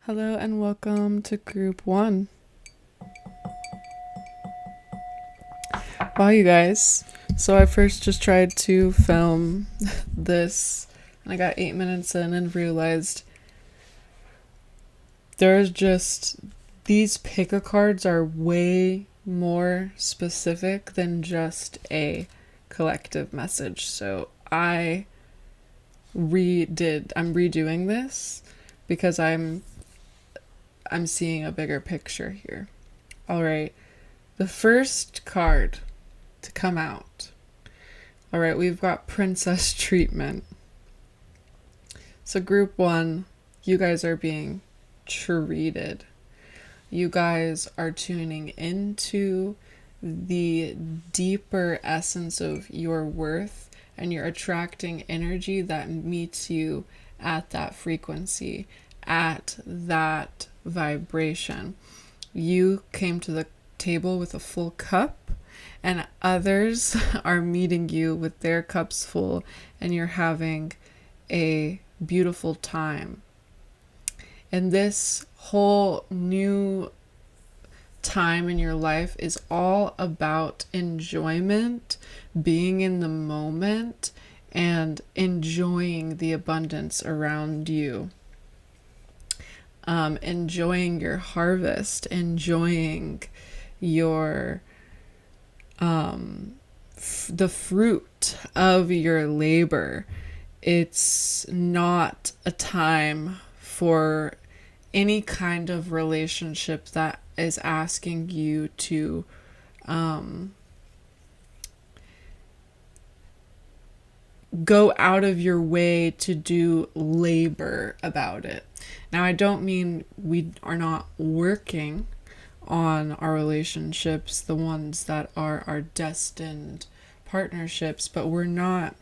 Hello and welcome to group 1. Wow, you guys. So I first just tried to film this and I got 8 minutes in and realized there's just, these pick-a cards are way more specific than just a collective message. So I'm redoing this because I'm seeing a bigger picture here. All right, the first card to come out. All right, we've got princess treatment. So group 1, you guys are being treated. You guys are tuning into the deeper essence of your worth, and you're attracting energy that meets you at that frequency, at that vibration. You came to the table with a full cup, and others are meeting you with their cups full, and you're having a beautiful time. And this whole new time in your life is all about enjoyment, being in the moment, and enjoying the abundance around you. Enjoying your harvest, enjoying your the fruit of your labor. It's not a time for any kind of relationship that is asking you to go out of your way to do labor about it. Now, I don't mean we are not working on our relationships, the ones that are our destined partnerships, but we're not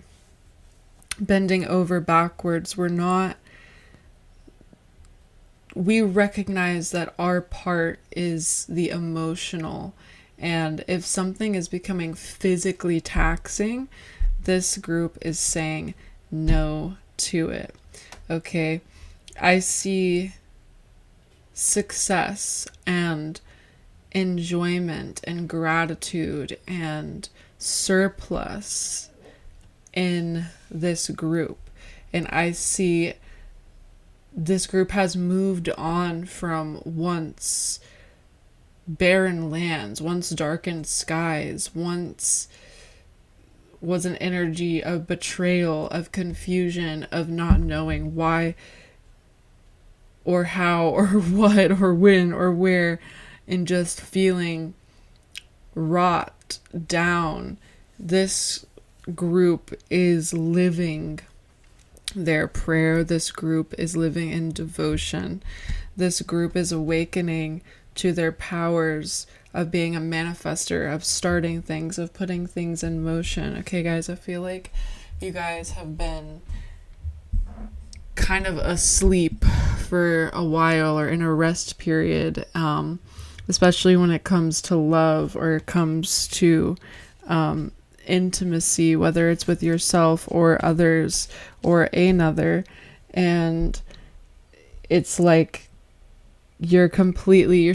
bending over backwards. We recognize that our part is the emotional, and if something is becoming physically taxing, this group is saying no to it. Okay, I see success and enjoyment and gratitude and surplus in this group, and I see this group has moved on from once barren lands, once darkened skies, once was an energy of betrayal, of confusion, of not knowing why or how or what or when or where, and just feeling wrought down. This group is living their prayer. This group is living in devotion. This group is awakening to their powers of being a manifester, of starting things, of putting things in motion. Okay, guys, I feel like you guys have been kind of asleep for a while or in a rest period, especially when it comes to love or it comes to intimacy, whether it's with yourself or others or another. And it's like you're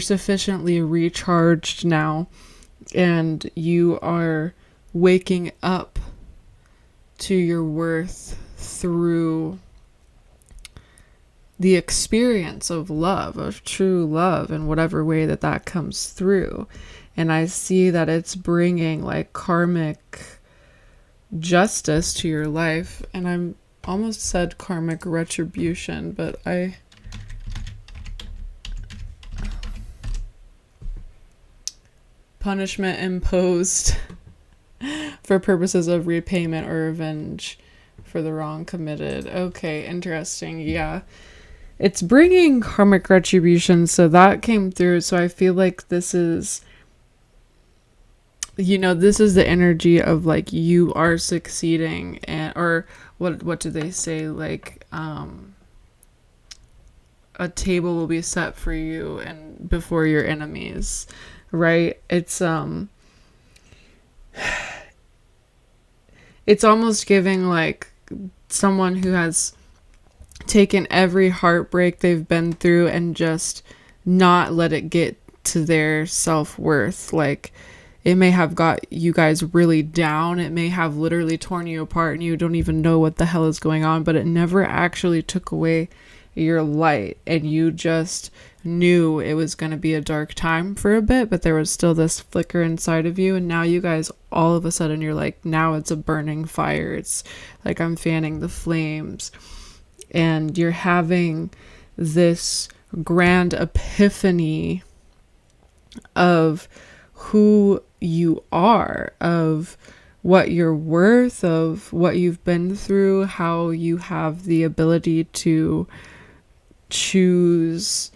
sufficiently recharged now, and you are waking up to your worth through the experience of love, of true love, in whatever way that comes through. And I see that it's bringing like karmic justice to your life. And I'm almost said karmic retribution, but punishment imposed for purposes of repayment or revenge for the wrong committed. Okay, interesting. Yeah. It's bringing karmic retribution, so that came through. So I feel like this is the energy of like you are succeeding, and or what do they say, like a table will be set for you and before your enemies, right? It's almost giving like someone who has taken every heartbreak they've been through and just not let it get to their self-worth. Like, it may have got you guys really down. It may have literally torn you apart and you don't even know what the hell is going on, but it never actually took away your light, and you just knew it was going to be a dark time for a bit, but there was still this flicker inside of you. And now you guys, all of a sudden, you're like, now it's a burning fire. It's like I'm fanning the flames, and you're having this grand epiphany of who you are, of what you're worth, of what you've been through, how you have the ability to choose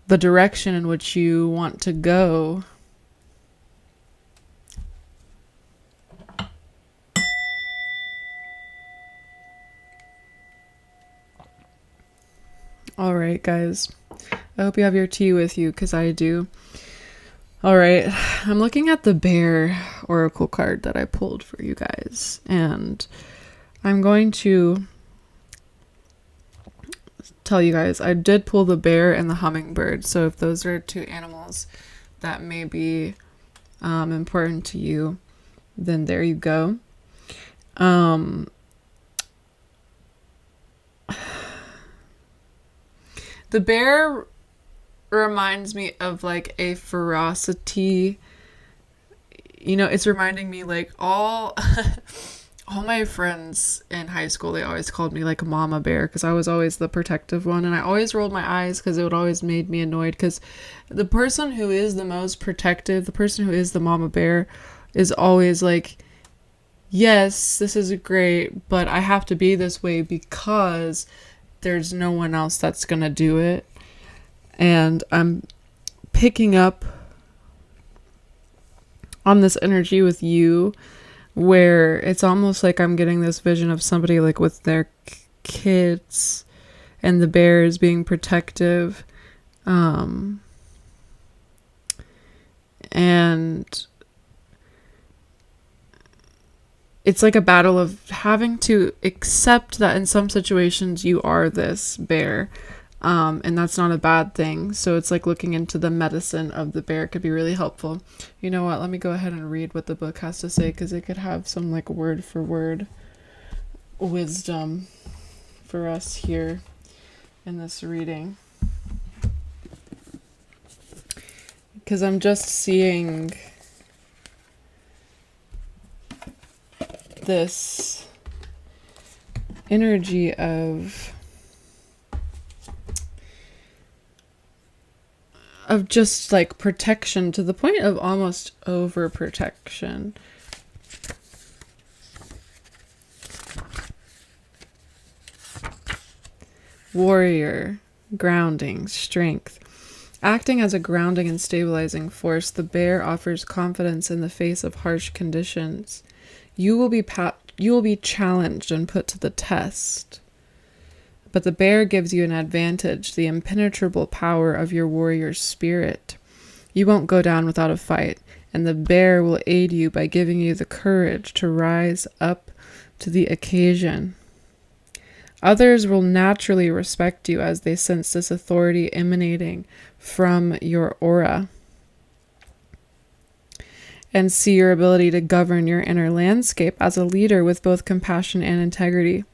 the direction in which you want to go. All right, guys. I hope you have your tea with you, because I do. All right. I'm looking at the bear oracle card that I pulled for you guys, and I'm going to tell you guys, I did pull the bear and the hummingbird. So if those are two animals that may be important to you, then there you go. The bear reminds me of like a ferocity. You know, it's reminding me like all my friends in high school, they always called me like mama bear, because I was always the protective one, and I always rolled my eyes because it would always made me annoyed, because the person who is the most protective, the person who is the mama bear, is always like, yes, this is great, but I have to be this way because there's no one else that's gonna do it. And I'm picking up on this energy with you, where it's almost like I'm getting this vision of somebody like with their kids, and the bear is being protective, and it's like a battle of having to accept that in some situations you are this bear, and that's not a bad thing. So it's like looking into the medicine of the bear could be really helpful. You know what? Let me go ahead and read what the book has to say, because it could have some like word for word wisdom for us here in this reading. Because I'm just seeing this energy of just like protection, to the point of almost overprotection. Warrior, grounding, strength. Acting as a grounding and stabilizing force, the bear offers confidence in the face of harsh conditions. You will be challenged and put to the test. But the bear gives you an advantage, the impenetrable power of your warrior spirit. You won't go down without a fight, and the bear will aid you by giving you the courage to rise up to the occasion. Others will naturally respect you as they sense this authority emanating from your aura, and see your ability to govern your inner landscape as a leader with both compassion and integrity.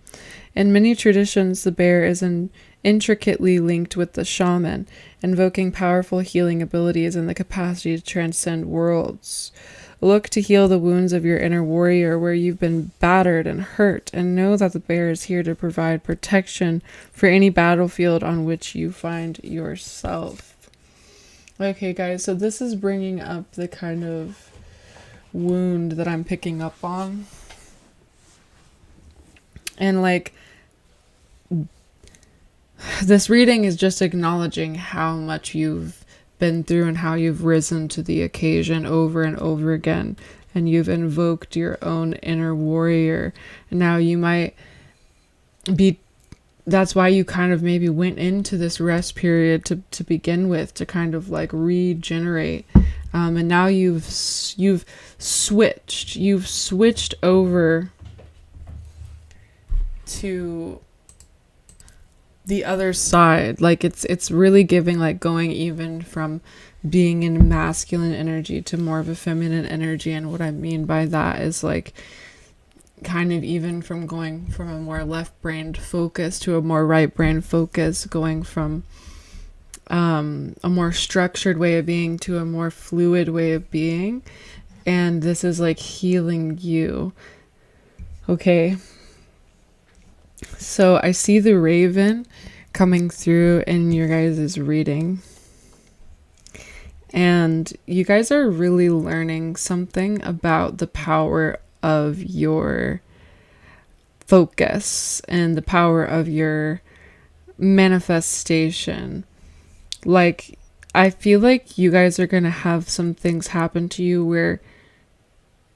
In many traditions, the bear is intricately linked with the shaman, invoking powerful healing abilities and the capacity to transcend worlds. Look to heal the wounds of your inner warrior where you've been battered and hurt, and know that the bear is here to provide protection for any battlefield on which you find yourself. Okay, guys, so this is bringing up the kind of wound that I'm picking up on. And like, this reading is just acknowledging how much you've been through and how you've risen to the occasion over and over again, and you've invoked your own inner warrior. And now you might be, that's why you kind of maybe went into this rest period to begin with, to kind of like regenerate. And now you've switched over to the other side. Like it's really giving like going even from being in masculine energy to more of a feminine energy. And what I mean by that is like kind of even from going from a more left-brained focus to a more right-brained focus, going from a more structured way of being to a more fluid way of being. And this is like healing you. Okay. So I see the raven coming through in your guys' reading. And you guys are really learning something about the power of your focus and the power of your manifestation. Like, I feel like you guys are going to have some things happen to you where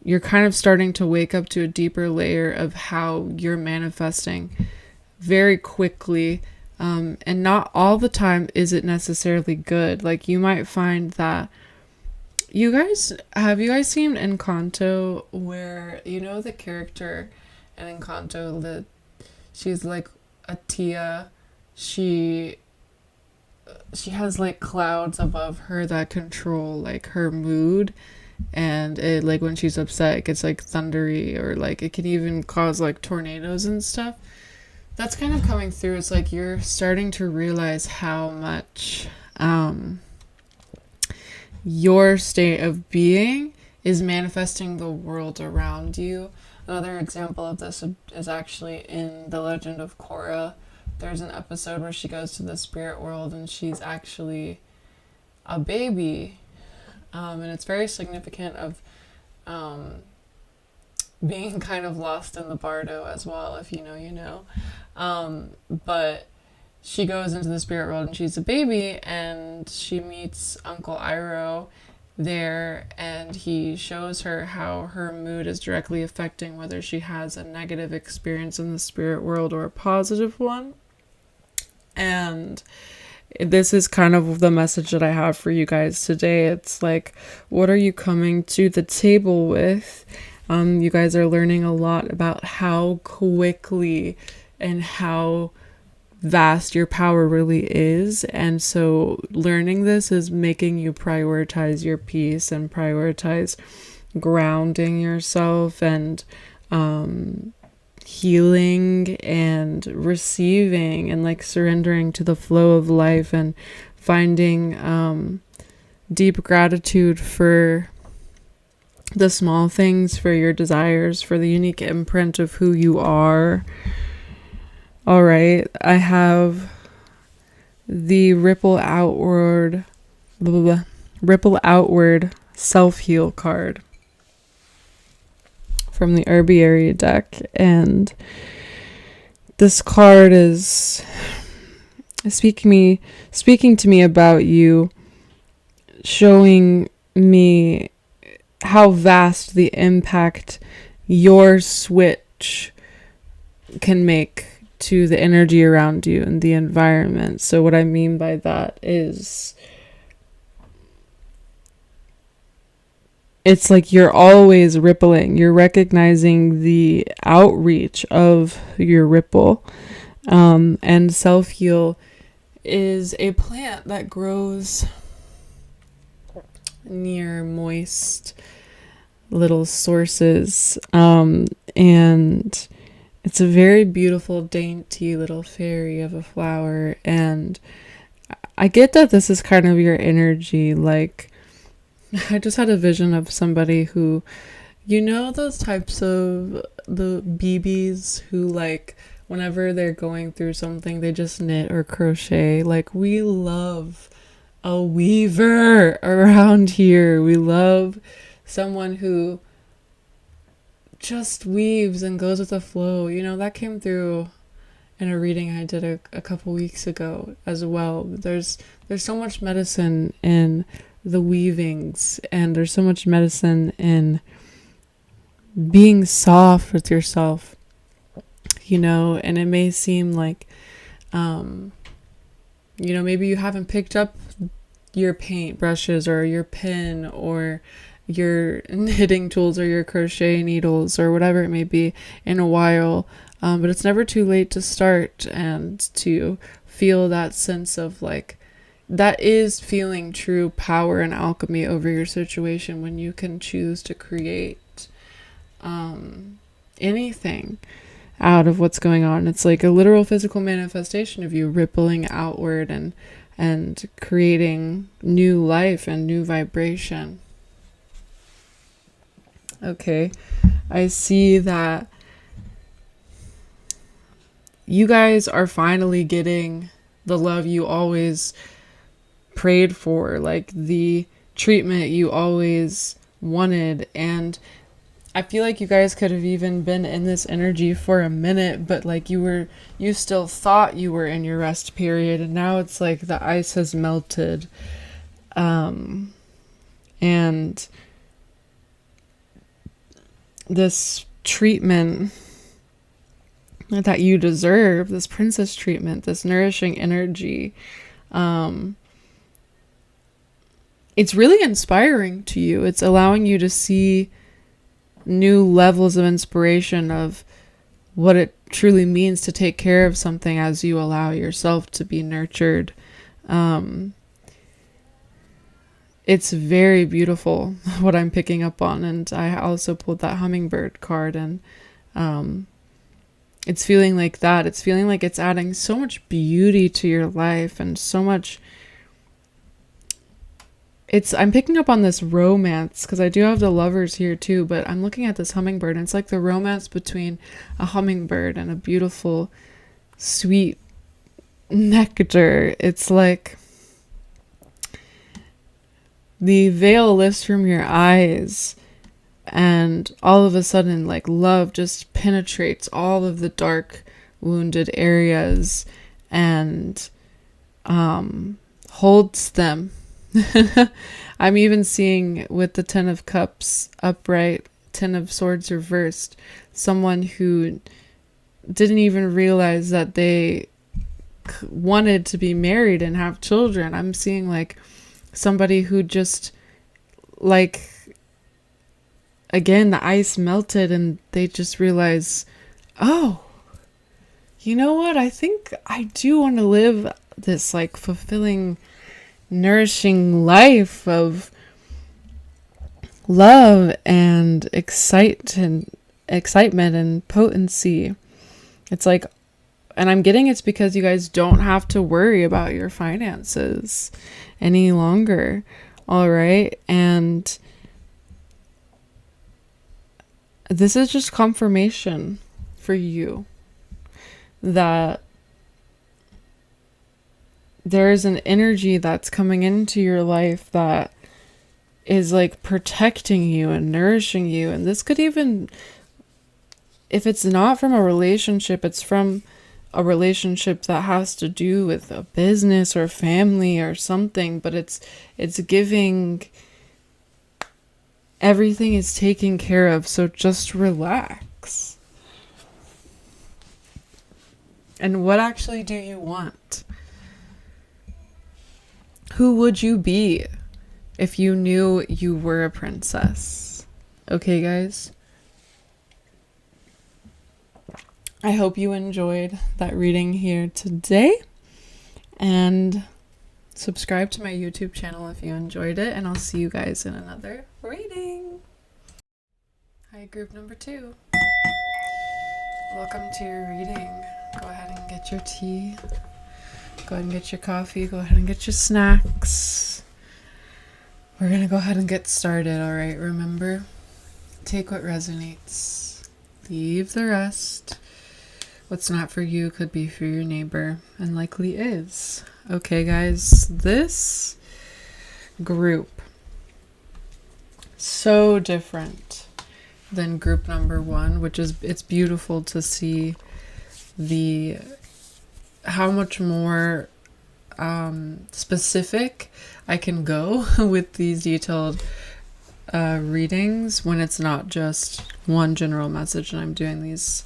you're kind of starting to wake up to a deeper layer of how you're manifesting very quickly. And not all the time is it necessarily good. Like, you might find that have you guys seen Encanto, where, you know, the character in Encanto, she's like a tia, she has like clouds above her that control like her mood, and it, like, when she's upset it gets like thundery, or like it can even cause like tornadoes and stuff. That's kind of coming through. It's like you're starting to realize how much your state of being is manifesting the world around you. Another example of this is actually in The Legend of Korra. There's an episode where she goes to the spirit world and she's actually a baby. And it's very significant of being kind of lost in the bardo as well. If you know, you know. But she goes into the spirit world and she's a baby, and she meets Uncle Iroh there, and he shows her how her mood is directly affecting whether she has a negative experience in the spirit world or a positive one. And this is kind of the message that I have for you guys today. It's like, what are you coming to the table with? You guys are learning a lot about how quickly and how vast your power really is. And so learning this is making you prioritize your peace and prioritize grounding yourself and healing and receiving and like surrendering to the flow of life, and finding deep gratitude for the small things, for your desires, for the unique imprint of who you are. All right, I have the ripple outward self-heal card from the herbiary deck, and this card is speaking to me about you, showing me how vast the impact your switch can make to the energy around you and the environment. So what I mean by that is, it's like you're always rippling. You're recognizing the outreach of your ripple. And self-heal is a plant that grows near moist little sources. And it's a very beautiful, dainty little fairy of a flower. And I get that this is kind of your energy. Like, I just had a vision of somebody who, you know, those types of the BBs who, like, whenever they're going through something, they just knit or crochet. Like, we love a weaver around here. We love someone who just weaves and goes with the flow. You know, that came through in a reading I did a couple weeks ago as well. There's so much medicine in the weavings, and there's so much medicine in being soft with yourself, you know. And it may seem like you know, maybe you haven't picked up your paint brushes or your pen, or your knitting tools or your crochet needles or whatever it may be in a while. But it's never too late to start and to feel that sense of like, that is feeling true power and alchemy over your situation when you can choose to create anything out of what's going on. It's like a literal physical manifestation of you rippling outward and creating new life and new vibration. Okay, I see that you guys are finally getting the love you always prayed for, like the treatment you always wanted. And I feel like you guys could have even been in this energy for a minute, but like you still thought you were in your rest period, and now it's like the ice has melted. And this treatment that you deserve, this princess treatment, this nourishing energy, it's really inspiring to you. It's allowing you to see new levels of inspiration of what it truly means to take care of something as you allow yourself to be nurtured. It's very beautiful what I'm picking up on. And I also pulled that hummingbird card, and it's feeling like that. It's feeling like it's adding so much beauty to your life and so much. I'm picking up on this romance because I do have the lovers here too, but I'm looking at this hummingbird, and it's like the romance between a hummingbird and a beautiful, sweet nectar. It's like the veil lifts from your eyes, and all of a sudden, like, love just penetrates all of the dark, wounded areas and holds them. I'm even seeing with the 10 of Cups upright, 10 of Swords reversed, someone who didn't even realize that they wanted to be married and have children. I'm seeing like somebody who just, like, again, the ice melted and they just realize, oh, you know what? I think I do want to live this like fulfilling, nourishing life of love and excitement and potency. It's like, and I'm getting it's because you guys don't have to worry about your finances any longer. All right. And this is just confirmation for you that there is an energy that's coming into your life that is like protecting you and nourishing you. And this could even, if it's not from a relationship, it's from a relationship that has to do with a business or family or something, but it's giving, everything is taken care of. So just relax. And what actually do you want? Who would you be if you knew you were a princess? Okay, guys. I hope you enjoyed that reading here today. And subscribe to my YouTube channel if you enjoyed it. And I'll see you guys in another reading. Hi, group number 2. Welcome to your reading. Go ahead and get your tea. Go ahead and get your coffee. Go ahead and get your snacks. We're going to go ahead and get started, all right? Remember, take what resonates. Leave the rest. What's not for you could be for your neighbor, and likely is. Okay, guys, this group, so different than group number 1, which is, it's beautiful to see how much more specific I can go with these detailed readings when it's not just one general message and I'm doing these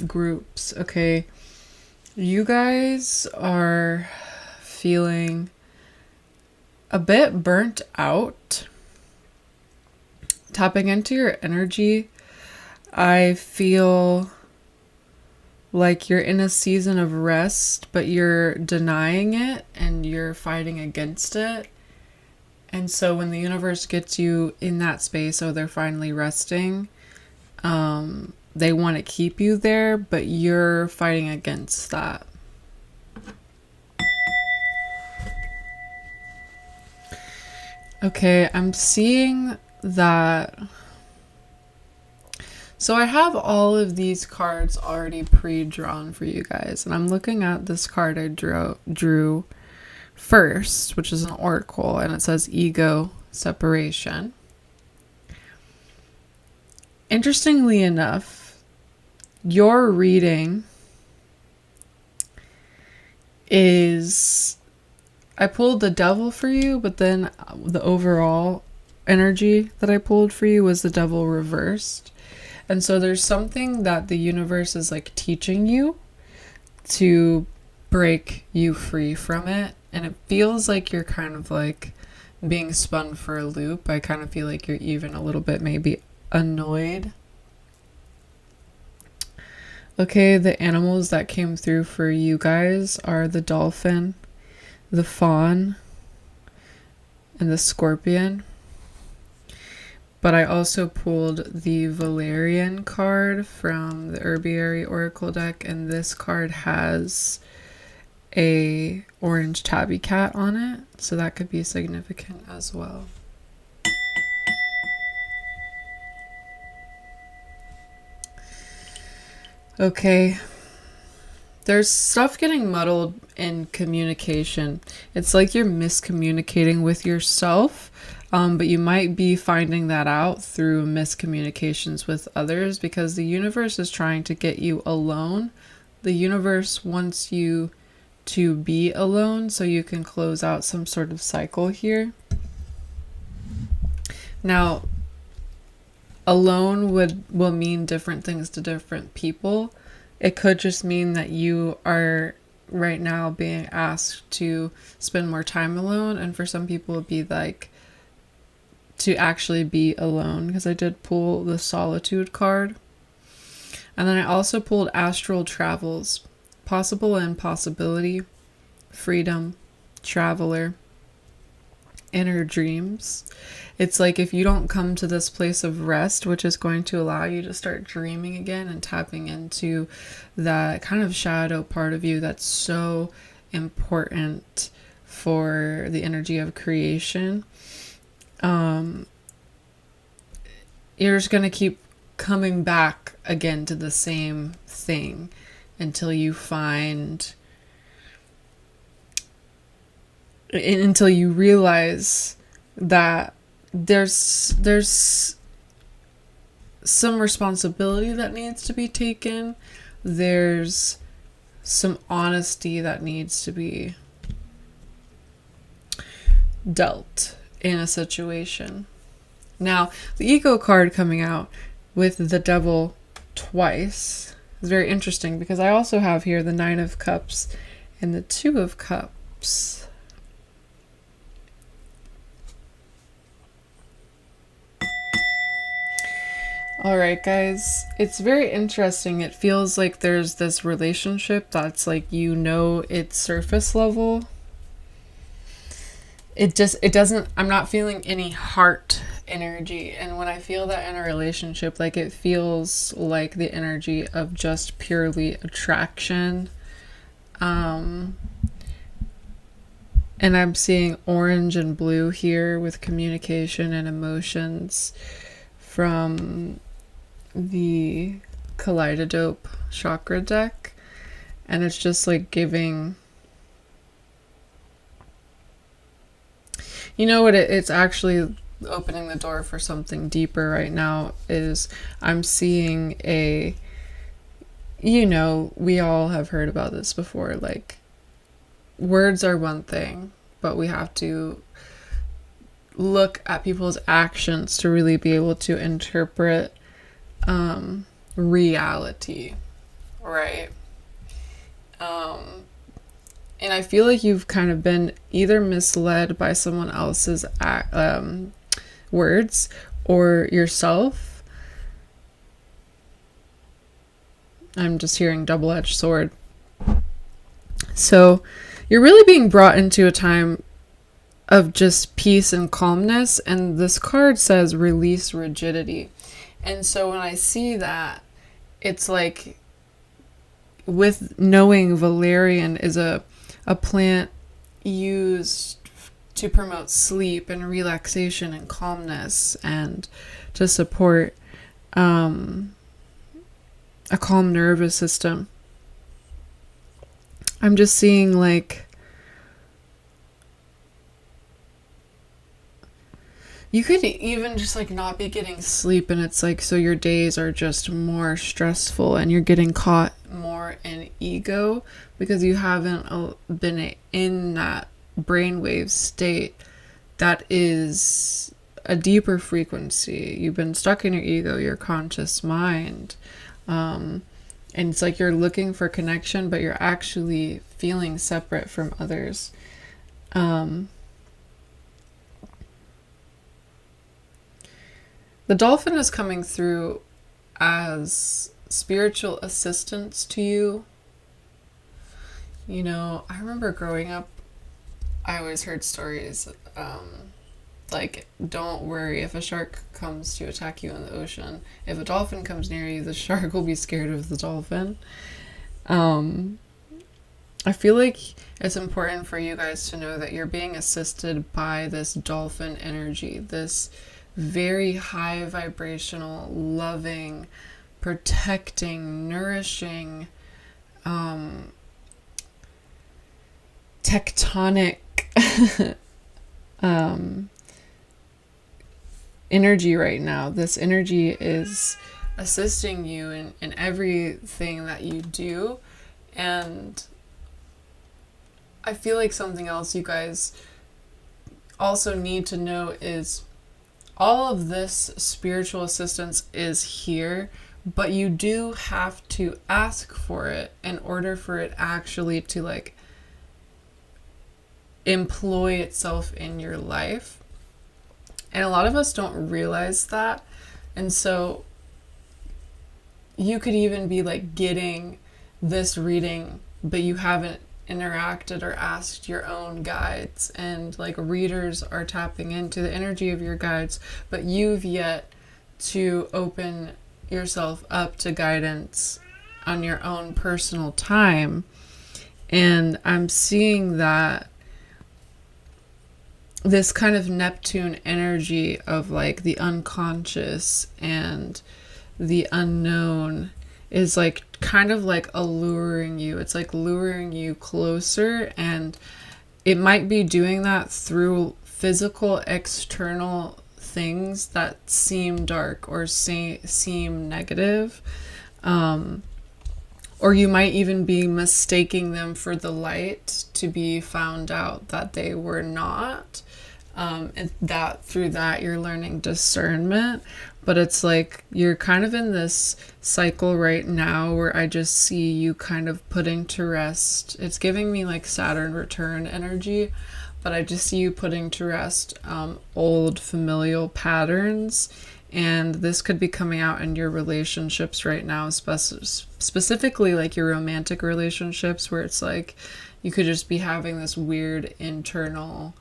groups. Okay, you guys are feeling a bit burnt out tapping into your energy, I feel like you're in a season of rest, but you're denying it and you're fighting against it. And so when the universe gets you in that space, oh, they're finally resting, they want to keep you there, but you're fighting against that. Okay, I'm seeing that. So I have all of these cards already pre-drawn for you guys, and I'm looking at this card I drew first, which is an oracle, and it says ego separation. Interestingly enough, your reading is, I pulled the devil for you, but then the overall energy that I pulled for you was the devil reversed. And so there's something that the universe is like teaching you to break you free from it. And it feels like you're kind of like being spun for a loop. I kind of feel like you're even a little bit maybe annoyed. Okay, the animals that came through for you guys are the dolphin, the fawn, and the scorpion. But I also pulled the Valerian card from the Herbiary Oracle deck, and this card has a orange tabby cat on it, so that could be significant as well. Okay, there's stuff getting muddled in communication. It's like you're miscommunicating with yourself, but you might be finding that out through miscommunications with others, because the universe is trying to get you alone. The universe wants you to be alone so you can close out some sort of cycle here. Now, alone will mean different things to different people. It could just mean that you are right now being asked to spend more time alone, and for some people it'd be like to actually be alone, because I did pull the solitude card. And then I also pulled astral travels, possible and possibility, freedom, traveler, inner dreams. It's like if you don't come to this place of rest, which is going to allow you to start dreaming again and tapping into that kind of shadow part of you that's so important for the energy of creation, you're just going to keep coming back again to the same thing until you realize that there's some responsibility that needs to be taken. There's some honesty that needs to be dealt in a situation. Now, the ego card coming out with the devil twice is very interesting, because I also have here the 9 of Cups and the 2 of Cups. Alright guys, it's very interesting. It feels like there's this relationship that's like, it's surface level. It doesn't, I'm not feeling any heart energy. And when I feel that in a relationship, like it feels like the energy of just purely attraction. And I'm seeing orange and blue here with communication and emotions from the 𝚙𝚑𝚒𝚑 chakra deck. And it's just like giving, you know what, it's actually opening the door for something deeper right now. Is I'm seeing we all have heard about this before, like words are one thing, but we have to look at people's actions to really be able to interpret reality, right? And I feel like you've kind of been either misled by someone else's words, or yourself. I'm just hearing double-edged sword. So you're really being brought into a time of just peace and calmness, and this card says release rigidity. And so when I see that, it's like, with knowing valerian is a plant used to promote sleep and relaxation and calmness, and to support a calm nervous system. I'm just seeing like you could even just like not be getting sleep, and it's like, so your days are just more stressful and you're getting caught more in ego because you haven't been in that brainwave state that is a deeper frequency. You've been stuck in your ego, your conscious mind. And it's like you're looking for connection, but you're actually feeling separate from others. The dolphin is coming through as spiritual assistance to you. You know, I remember growing up, I always heard stories like, don't worry if a shark comes to attack you in the ocean. If a dolphin comes near you, the shark will be scared of the dolphin. I feel like it's important for you guys to know that you're being assisted by this dolphin energy, this very high vibrational, loving, protecting, nourishing, tectonic energy right now. This energy is assisting you in everything that you do. And I feel like something else you guys also need to know is all of this spiritual assistance is here, but you do have to ask for it in order for it actually to like employ itself in your life. And a lot of us don't realize that. And so you could even be like getting this reading, but you haven't interacted or asked your own guides, and like readers are tapping into the energy of your guides, but you've yet to open yourself up to guidance on your own personal time. And I'm seeing that this kind of Neptune energy of like the unconscious and the unknown is like kind of like alluring you. It's like luring you closer, and it might be doing that through physical external things that seem dark or seem negative. Or you might even be mistaking them for the light to be found out that they were not. And that through that you're learning discernment. But it's like you're kind of in this cycle right now where I just see you kind of putting to rest. It's giving me like Saturn return energy, but I just see you putting to rest old familial patterns. And this could be coming out in your relationships right now, specifically like your romantic relationships, where it's like you could just be having this weird internal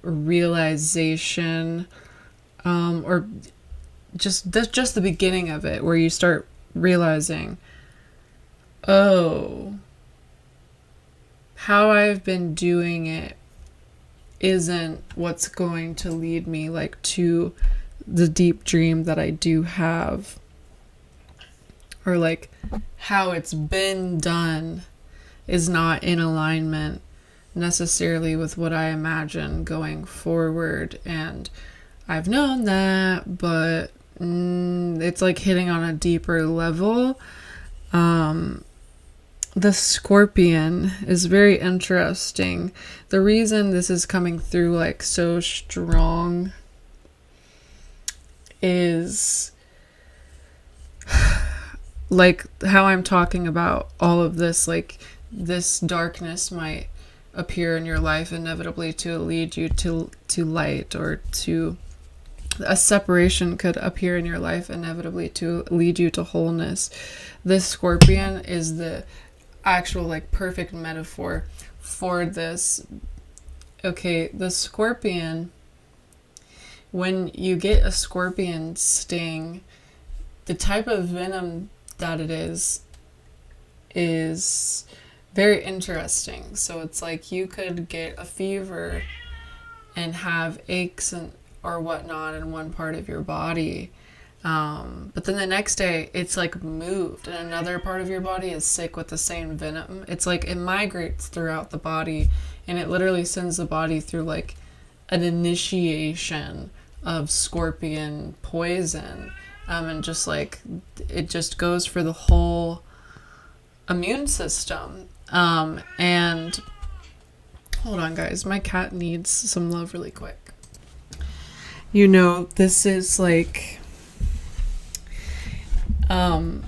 realization, or just the beginning of it, where you start realizing, oh, how I've been doing it isn't what's going to lead me like to the deep dream that I do have, or like how it's been done is not in alignment necessarily with what I imagine going forward. And I've known that, but it's like hitting on a deeper level. The Scorpion is very interesting. The reason this is coming through like so strong is like how I'm talking about all of this, like this darkness might appear in your life inevitably to lead you to light, or to a separation could appear in your life inevitably to lead you to wholeness. This scorpion is the actual like perfect metaphor for this. Okay, the scorpion, when you get a scorpion sting, the type of venom that it is very interesting. So it's like you could get a fever and have aches and or whatnot in one part of your body, but then the next day it's like moved and another part of your body is sick with the same venom. It's like it migrates throughout the body, and it literally sends the body through like an initiation of scorpion poison, and just like it just goes for the whole immune system. And hold on, guys, my cat needs some love really quick. You know, this is like, I'm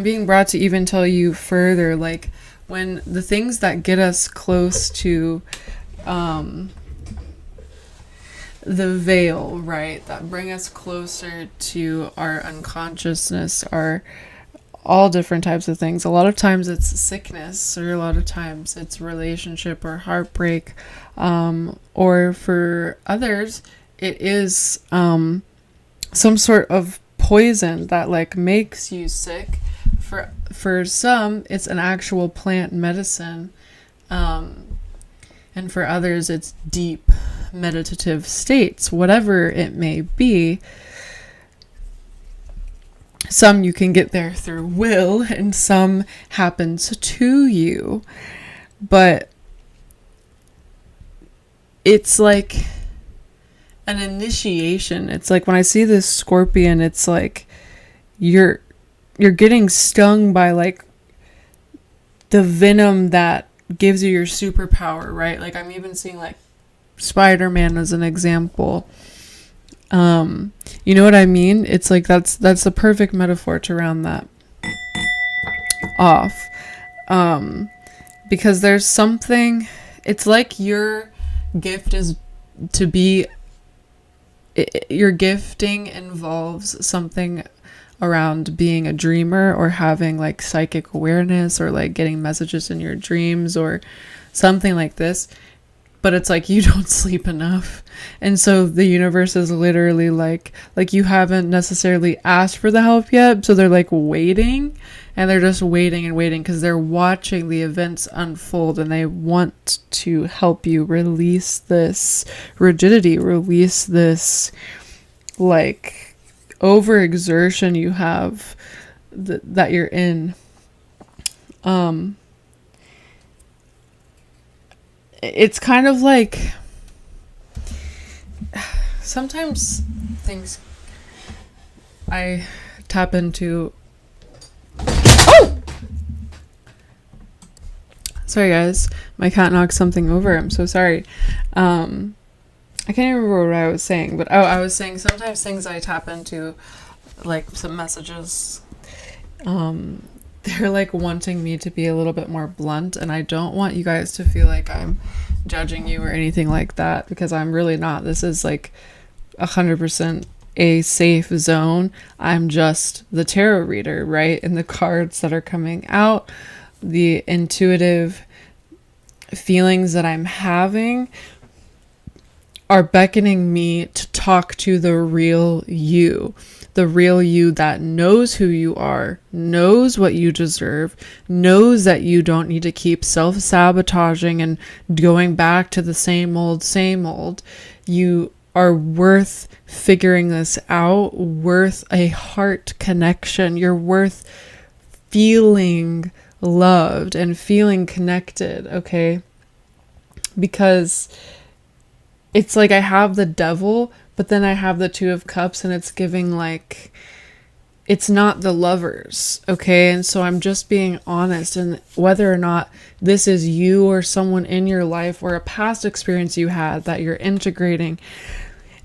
being brought to even tell you further, like, when the things that get us close to the veil, right, that bring us closer to our unconsciousness are all different types of things. A lot of times it's sickness, or a lot of times it's relationship or heartbreak, or for others it is some sort of poison that like makes you sick. For some it's an actual plant medicine, and for others it's deep meditative states, whatever it may be. Some you can get there through will, and some happens to you. But it's like an initiation. It's like when I see this scorpion, it's like you're getting stung by like the venom that gives you your superpower, right? Like I'm even seeing like Spider-Man as an example. You know what I mean? It's like that's the perfect metaphor to round that off. Because there's something, it's like your gift is to be, your gifting involves something around being a dreamer or having like psychic awareness or like getting messages in your dreams or something like this. But it's like you don't sleep enough. And so the universe is literally like you haven't necessarily asked for the help yet. So they're like waiting, and they're just waiting and waiting because they're watching the events unfold, and they want to help you release this rigidity, release this like overexertion you have that you're in. It's kind of like sometimes things I tap into. Oh! Sorry guys, my cat knocked something over. I'm so sorry. I can't even remember what I was saying, but I was saying sometimes things I tap into, like some messages, they're like wanting me to be a little bit more blunt, and I don't want you guys to feel like I'm judging you or anything like that, because I'm really not. This is like 100% a safe zone. I'm just the tarot reader, right? And the cards that are coming out, the intuitive feelings that I'm having are beckoning me to talk to the real you. The real you that knows who you are, knows what you deserve, knows that you don't need to keep self-sabotaging and going back to the same old. You are worth figuring this out, worth a heart connection. You're worth feeling loved and feeling connected, okay? Because it's like I have the devil, but then I have the Two of Cups, and it's giving like, it's not the Lovers, okay? And so I'm just being honest, and whether or not this is you or someone in your life or a past experience you had that you're integrating,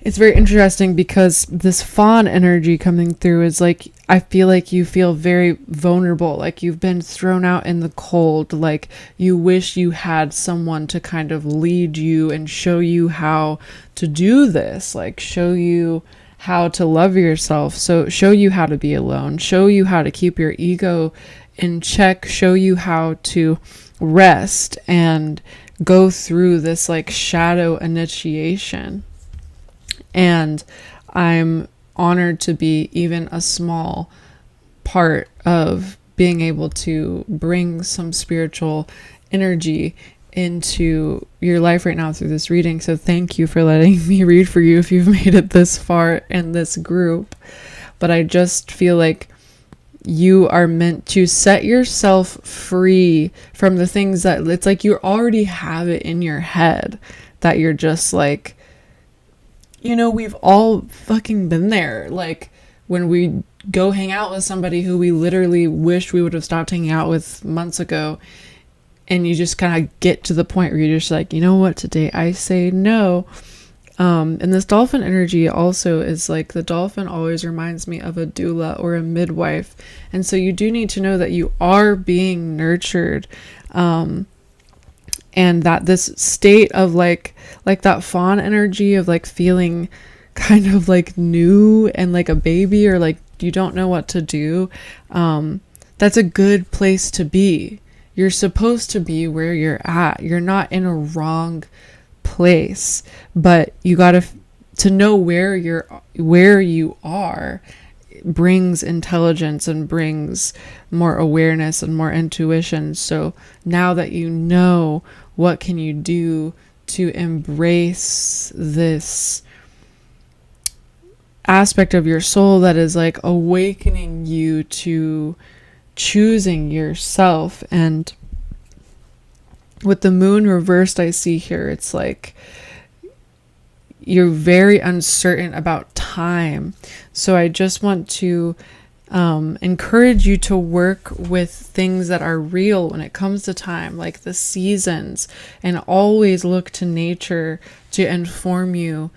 it's very interesting because this fawn energy coming through is like, I feel like you feel very vulnerable, like you've been thrown out in the cold, like you wish you had someone to kind of lead you and show you how to do this, like show you how to love yourself, so show you how to be alone, show you how to keep your ego in check, show you how to rest and go through this like shadow initiation. And I'm honored to be even a small part of being able to bring some spiritual energy into your life right now through this reading. So thank you for letting me read for you if you've made it this far in this group. But I just feel like you are meant to set yourself free from the things that it's like you already have it in your head that you're just like, you know, we've all fucking been there. Like when we go hang out with somebody who we literally wish we would have stopped hanging out with months ago, and you just kind of get to the point where you're just like, you know what, today I say no. And this dolphin energy also is like, the dolphin always reminds me of a doula or a midwife. And so you do need to know that you are being nurtured. And that this state of like that fawn energy of like feeling kind of like new and like a baby, or like you don't know what to do. That's a good place to be. You're supposed to be where you're at. You're not in a wrong place, but you got to know where you are brings intelligence and brings more awareness and more intuition. So now that you know, what can you do to embrace this aspect of your soul that is like awakening you to choosing yourself? And with the moon reversed, I see here, it's like you're very uncertain about time. So I just want to encourage you to work with things that are real when it comes to time, like the seasons, and always look to nature to inform you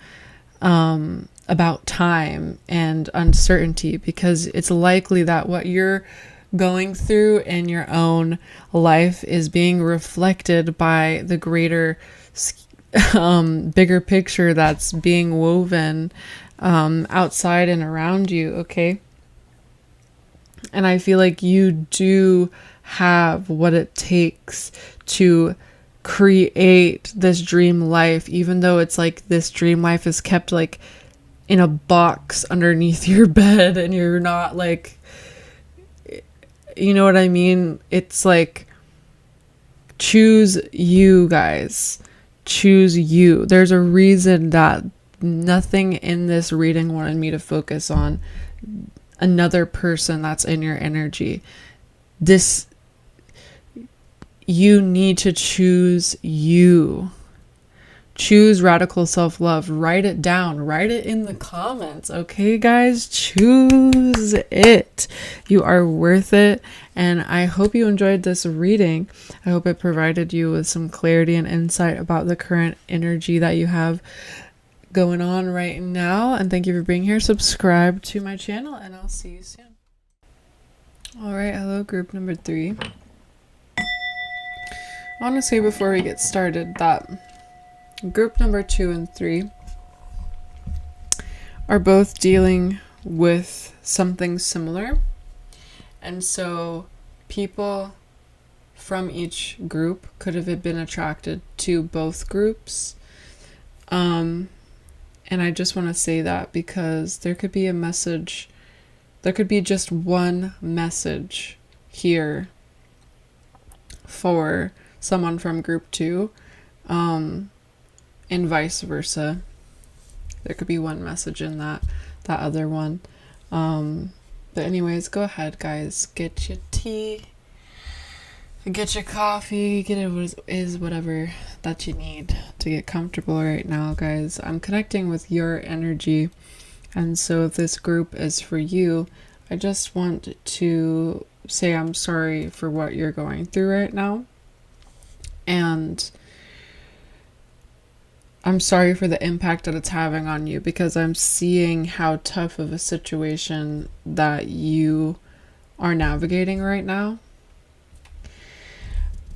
about time and uncertainty, because it's likely that what you're going through in your own life is being reflected by the greater bigger picture that's being woven outside and around you. Okay, and I feel like you do have what it takes to create this dream life, even though it's like this dream life is kept like in a box underneath your bed and you're not like, you know what I mean? It's like, choose you, guys. Choose you. There's a reason that nothing in this reading wanted me to focus on another person that's in your energy. You need to choose you. Choose radical self-love. Write it down. Write it in the comments. Okay, guys? Choose it. You are worth it. And I hope you enjoyed this reading. I hope it provided you with some clarity and insight about the current energy that you have going on right now. And thank you for being here. Subscribe to my channel and I'll see you soon. All right. Hello, group number 3. I want to say before we get started that group number 2 and 3 are both dealing with something similar. And so people from each group could have been attracted to both groups. And I just want to say that because there could be a message, there could be just one message here for someone from group 2. And vice versa. There could be one message in that other one. But anyways, go ahead, guys. Get your tea, get your coffee, get it whatever that you need to get comfortable right now, guys. I'm connecting with your energy. And so if this group is for you, I just want to say I'm sorry for what you're going through right now. And I'm sorry for the impact that it's having on you, because I'm seeing how tough of a situation that you are navigating right now.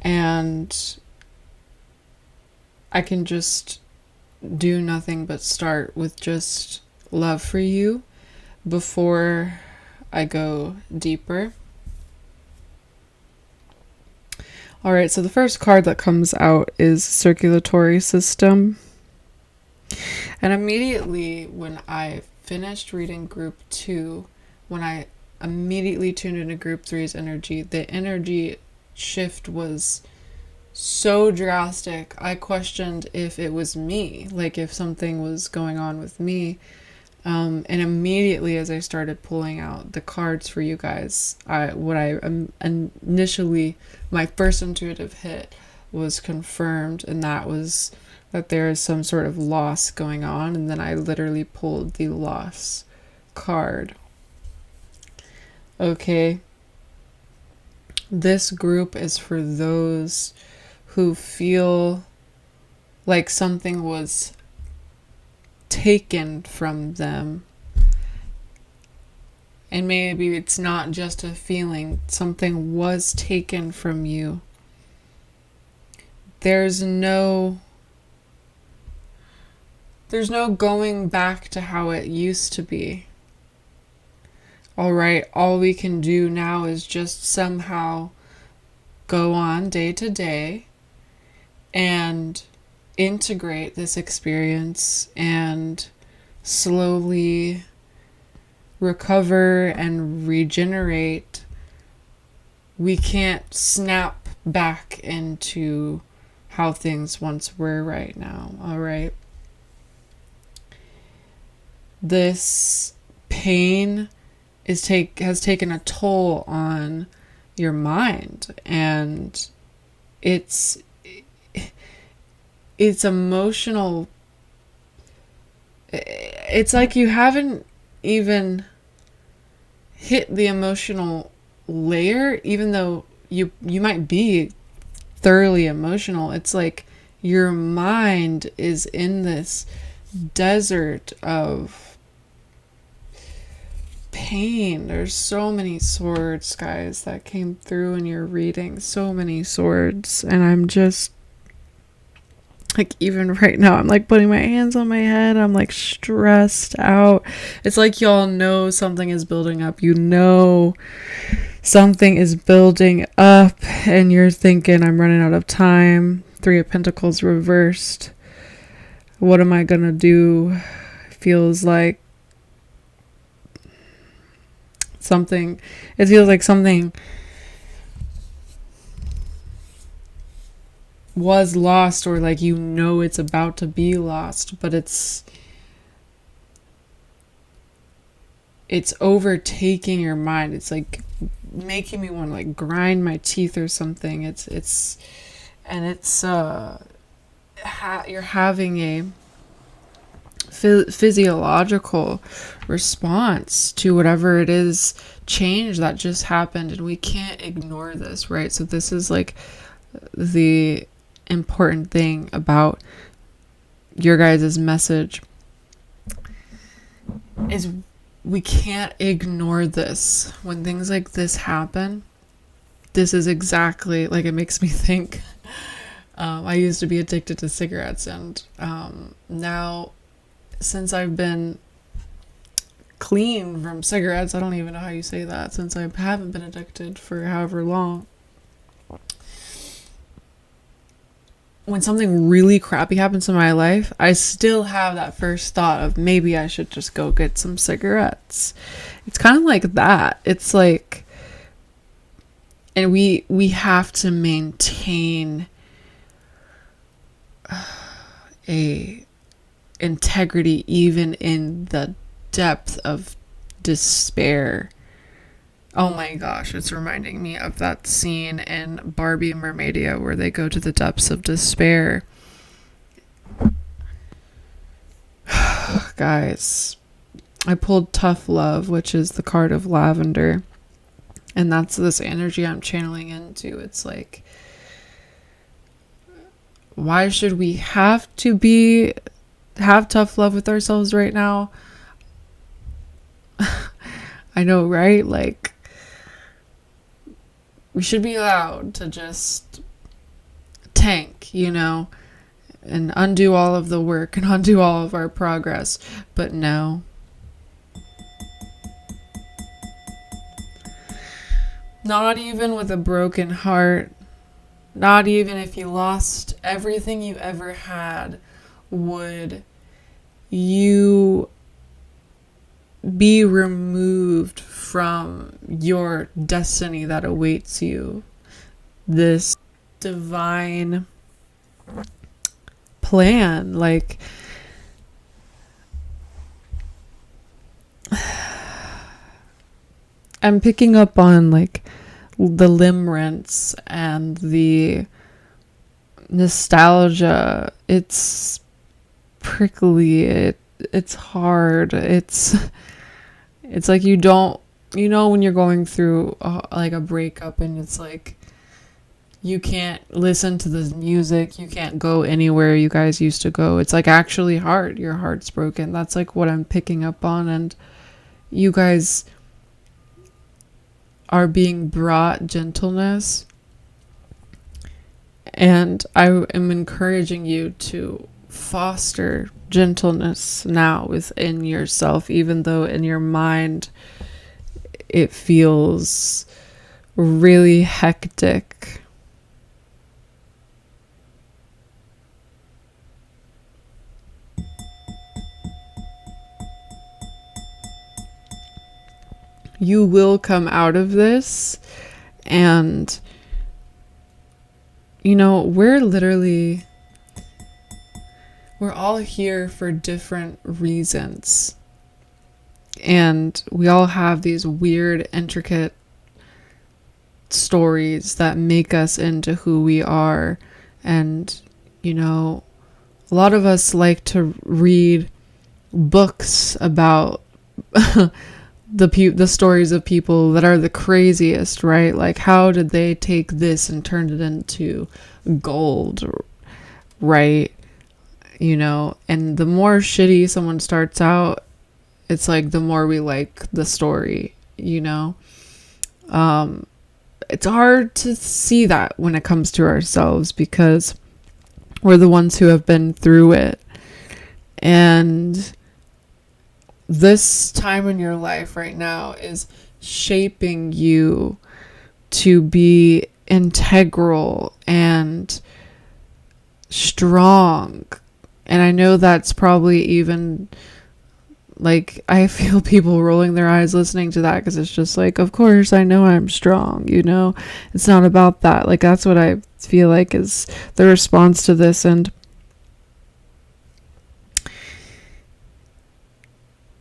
And I can just do nothing but start with just love for you before I go deeper. All right, so the first card that comes out is circulatory system. And immediately when I finished reading group 2, when I immediately tuned into group 3's energy, the energy shift was so drastic. I questioned if it was me, like if something was going on with me. And immediately as I started pulling out the cards for you guys, initially, my first intuitive hit was confirmed, and that was that there is some sort of loss going on. And then I literally pulled the loss card. Okay. This group is for those who feel like something was taken from them. And maybe it's not just a feeling, something was taken from you. There's no going back to how it used to be. All right, all we can do now is just somehow go on day to day and integrate this experience and slowly recover and regenerate. We can't snap back into how things once were right now, all right? This pain has taken a toll on your mind, and it's emotional. It's like you haven't even hit the emotional layer, even though you might be thoroughly emotional. It's like your mind is in this desert of pain. There's so many swords, guys, that came through in your reading. So many swords. And I'm just like, even right now, I'm like putting my hands on my head. I'm like stressed out. It's like y'all know something is building up. You know something is building up, and you're thinking, I'm running out of time. 3 of Pentacles reversed. What am I gonna do? Feels like something was lost, or like it's about to be lost, but it's overtaking your mind. It's like making me want to like grind my teeth or something. You're having a physiological response to whatever it is change that just happened, and we can't ignore this, right? So this is like the important thing about your guys' message is we can't ignore this. When things like this happen, this is exactly like, it makes me think I used to be addicted to cigarettes, and now since I've been clean from cigarettes, I don't even know how you say that, since I haven't been addicted for however long, when something really crappy happens in my life, I still have that first thought of maybe I should just go get some cigarettes. It's kind of like that. It's like, and we have to maintain a integrity even in the depth of despair. Oh my gosh, it's reminding me of that scene in Barbie Mermaidia where they go to the depths of despair. Guys, I pulled Tough Love, which is the card of lavender, and that's this energy I'm channeling into. It's like why should we have tough love with ourselves right now? I know, right? Like, we should be allowed to just tank, and undo all of the work and undo all of our progress. But no. Not even with a broken heart, not even if you lost everything you ever had, would you be removed from your destiny that awaits you. This divine plan. Like, I'm picking up on like the limerence and the nostalgia. It's prickly. It's hard. It's like you don't, when you're going through like a breakup and it's like you can't listen to the music, you can't go anywhere you guys used to go. It's like actually hard. Your heart's broken. That's like what I'm picking up on. And you guys are being brought gentleness. And I am encouraging you to foster gentleness now within yourself, even though in your mind it feels really hectic. You will come out of this, and we're all here for different reasons. And we all have these weird, intricate stories that make us into who we are. And, a lot of us like to read books about the stories of people that are the craziest, right? Like, how did they take this and turn it into gold, right? And the more shitty someone starts out, it's like the more we like the story, It's hard to see that when it comes to ourselves because we're the ones who have been through it. And this time in your life right now is shaping you to be integral and strong. And I know that's probably even like, I feel people rolling their eyes listening to that because it's just like, of course, I know I'm strong, It's not about that. Like, that's what I feel like is the response to this. And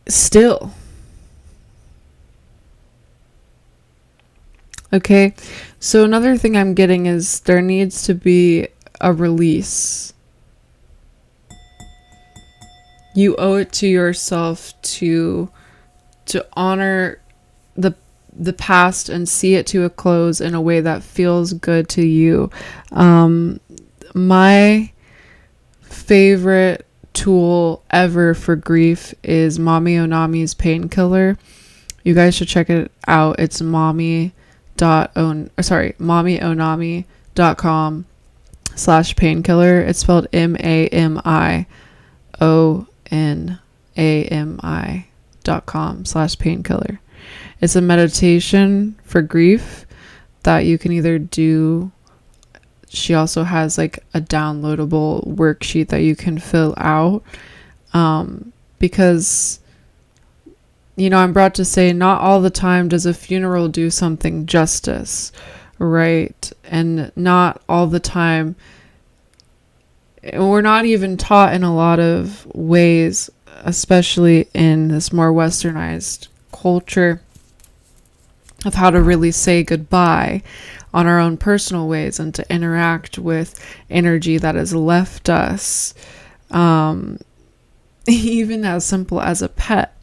still, okay, so another thing I'm getting is there needs to be a release. You owe it to yourself to honor the past and see it to a close in a way that feels good to you. My favorite tool ever for grief is 𝚘𝚘𝚘𝚘𝚘's painkiller. You guys should check it out. It's mommyownami.com/painkiller. It's spelled MAMIONAMI.com/painkiller. It's a meditation for grief that you can either do. She also has like a downloadable worksheet that you can fill out. Because, I'm brought to say not all the time does a funeral do something justice, right? And not all the time. We're not even taught in a lot of ways, especially in this more westernized culture, of how to really say goodbye on our own personal ways and to interact with energy that has left us, even as simple as a pet.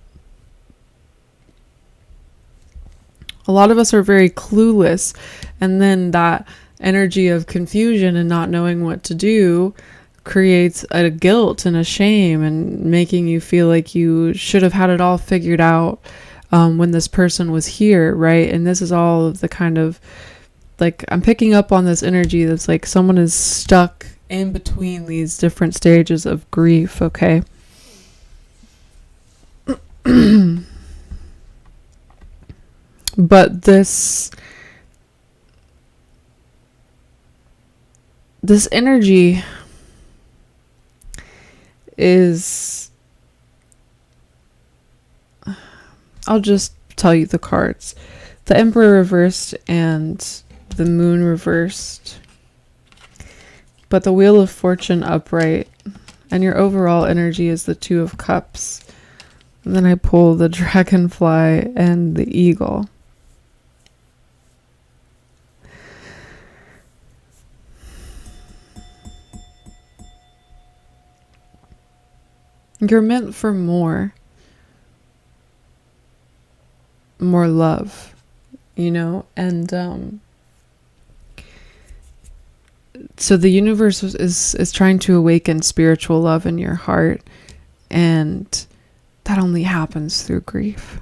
A lot of us are very clueless, and then that energy of confusion and not knowing what to do creates a guilt and a shame and making you feel like you should have had it all figured out when this person was here, right? And this is all of the kind of, like, I'm picking up on this energy that's like someone is stuck in between these different stages of grief, okay? But this energy is, I'll just tell you the cards. The Emperor reversed and the Moon reversed, but the Wheel of Fortune upright, and your overall energy is the Two of Cups. And then I pull the Dragonfly and the Eagle. You're meant for more love, you know, and so the universe is trying to awaken spiritual love in your heart, and that only happens through grief.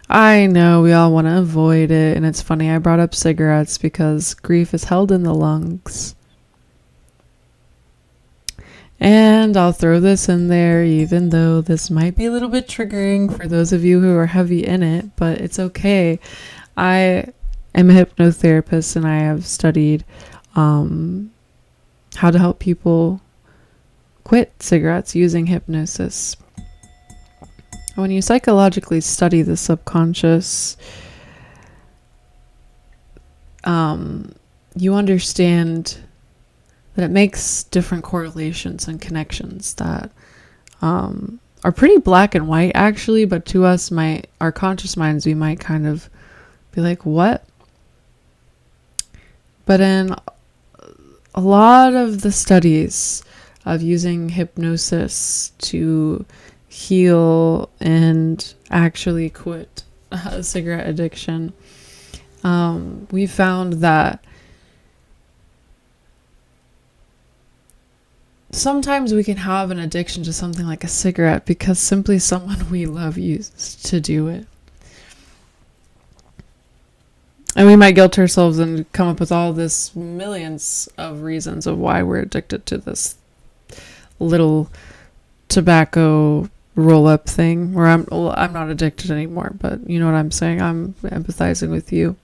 I know we all want to avoid it, and it's funny I brought up cigarettes because grief is held in the lungs. And I'll throw this in there, even though this might be a little bit triggering for those of you who are heavy in it, but it's okay. I am a hypnotherapist, and I have studied how to help people quit cigarettes using hypnosis. When you psychologically study the subconscious, you understand that it makes different correlations and connections that are pretty black and white, actually, but to us, our conscious minds, we might kind of be like, what? But in a lot of the studies of using hypnosis to heal and actually quit a cigarette addiction, we found that sometimes we can have an addiction to something like a cigarette because simply someone we love used to do it. And we might guilt ourselves and come up with all this millions of reasons of why we're addicted to this little tobacco roll-up thing, where I'm not addicted anymore, but you know what I'm saying? I'm empathizing with you.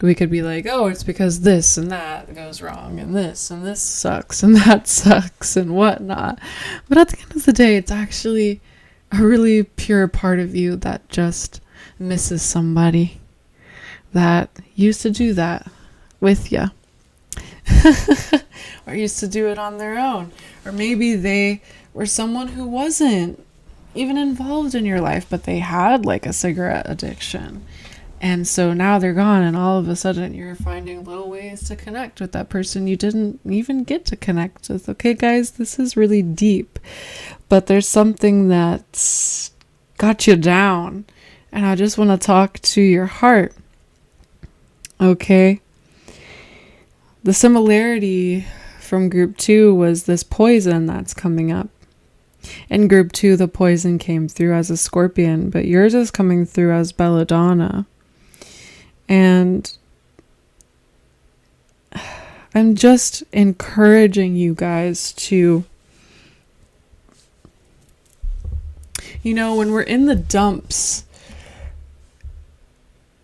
We could be like, oh, it's because this and that goes wrong, and this sucks, and that sucks, and whatnot. But at the end of the day, it's actually a really pure part of you that just misses somebody that used to do that with you. Or used to do it on their own. Or maybe they were someone who wasn't even involved in your life, but they had like a cigarette addiction. And so now they're gone, and all of a sudden you're finding little ways to connect with that person you didn't even get to connect with. Okay, guys, this is really deep, but there's something that's got you down, and I just want to talk to your heart. Okay? The similarity from group 2 was this poison that's coming up. In group 2, the poison came through as a scorpion, but yours is coming through as belladonna. And I'm just encouraging you guys to, you know, when we're in the dumps,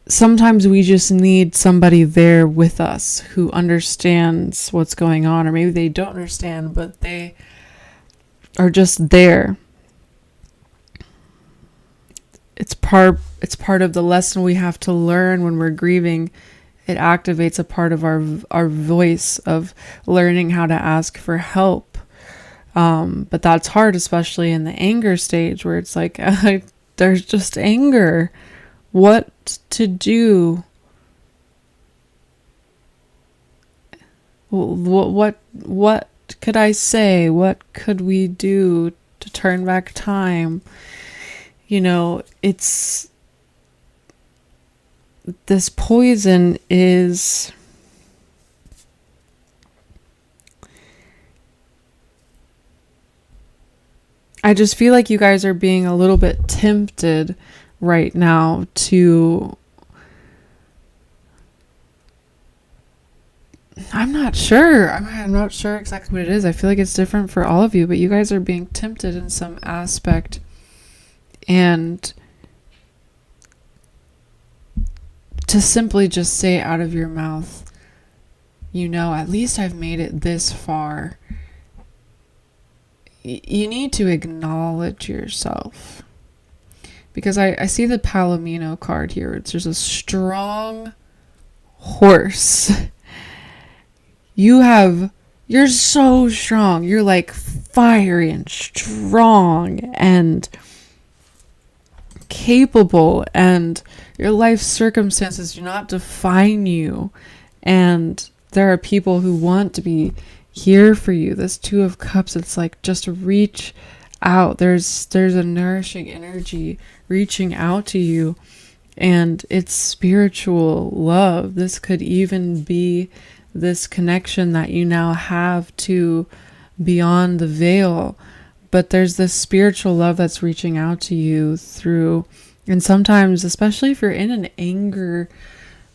sometimes we just need somebody there with us who understands what's going on, or maybe they don't understand, but they are just there. It's part of the lesson we have to learn when we're grieving. It activates a part of our voice of learning how to ask for help. But that's hard, especially in the anger stage where it's like, there's just anger. What to do? What could I say? What could we do to turn back time? You know, it's this poison is I just feel like you guys are being a little bit tempted right now to, I'm not sure. I'm not sure exactly what it is. I feel like it's different for all of you, but you guys are being tempted in some aspect. And to simply just say out of your mouth, at least I've made it this far. You need to acknowledge yourself. Because I see the Palomino card here. There's a strong horse. You're so strong. You're like fiery and strong and capable, and your life circumstances do not define you. And there are people who want to be here for you. This Two of Cups, it's like just reach out. There's a nourishing energy reaching out to you, and it's spiritual love. This could even be this connection that you now have to beyond the veil, but there's this spiritual love that's reaching out to you through, and sometimes, especially if you're in an anger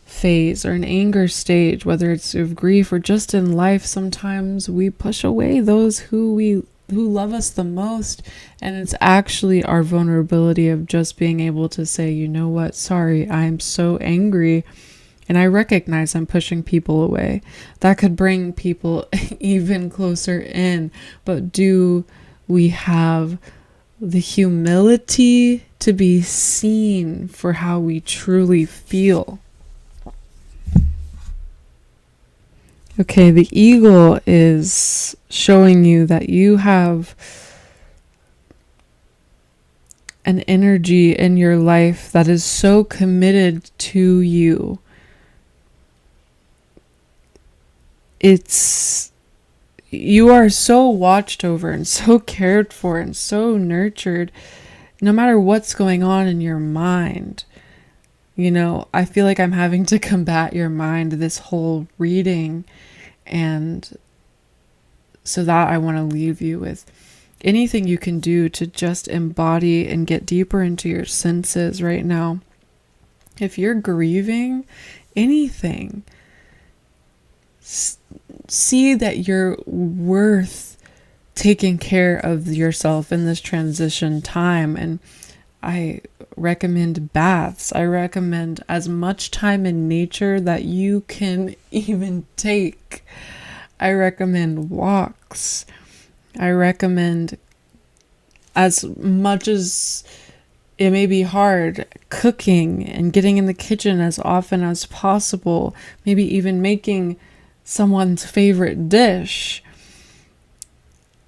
phase or an anger stage, whether it's of grief or just in life, sometimes we push away those who love us the most, and it's actually our vulnerability of just being able to say, you know what, sorry, I'm so angry, and I recognize I'm pushing people away. That could bring people even closer in, but do we have the humility to be seen for how we truly feel? Okay, the eagle is showing you that you have an energy in your life that is so committed to you. You are so watched over and so cared for and so nurtured, no matter what's going on in your mind. I feel like I'm having to combat your mind this whole reading, and so that I want to leave you with anything you can do to just embody and get deeper into your senses right now. If you're grieving anything, see that you're worth taking care of yourself in this transition time. And I recommend baths. I recommend as much time in nature that you can even take. I recommend walks. I recommend, as much as it may be hard, cooking and getting in the kitchen as often as possible, maybe even making someone's favorite dish,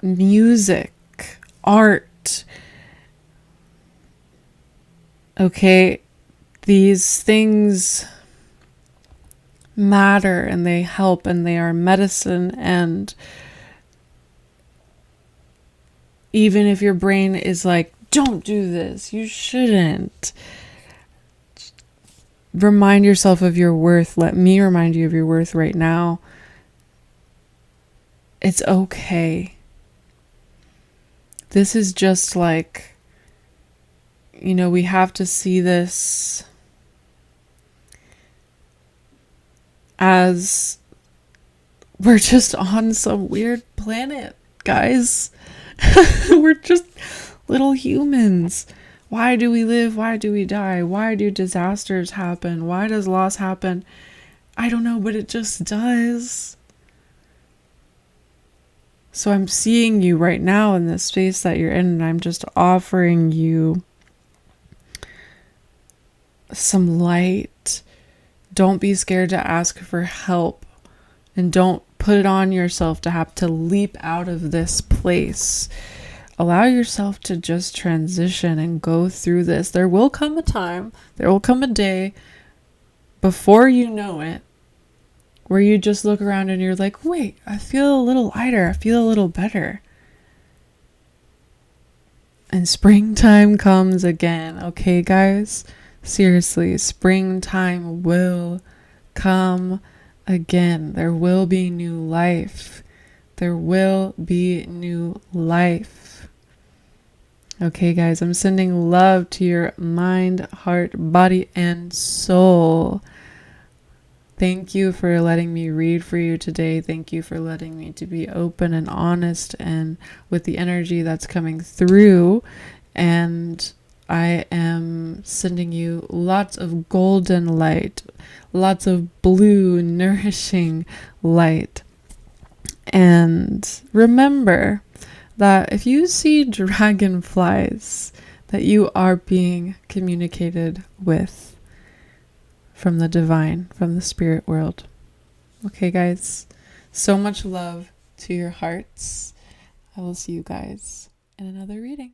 music, art. Okay, these things matter and they help and they are medicine. And even if your brain is like, don't do this, you shouldn't, remind yourself of your worth. Let me remind you of your worth right now. It's okay. This is just like, we have to see this as we're just on some weird planet, guys. We're just little humans. Why do we live? Why do we die? Why do disasters happen? Why does loss happen? I don't know, but it just does. So I'm seeing you right now in this space that you're in, and I'm just offering you some light. Don't be scared to ask for help, and don't put it on yourself to have to leap out of this place. Allow yourself to just transition and go through this. There will come a time, there will come a day before you know it, where you just look around and you're like, wait, I feel a little lighter. I feel a little better. And springtime comes again. Okay, guys? Seriously, springtime will come again. There will be new life. There will be new life. Okay, guys, I'm sending love to your mind, heart, body, and soul. Thank you for letting me read for you today. Thank you for letting me to be open and honest and with the energy that's coming through. And I am sending you lots of golden light, lots of blue, nourishing light. And remember that if you see dragonflies, that you are being communicated with from the divine, from the spirit world. Okay, guys, so much love to your hearts. I will see you guys in another reading.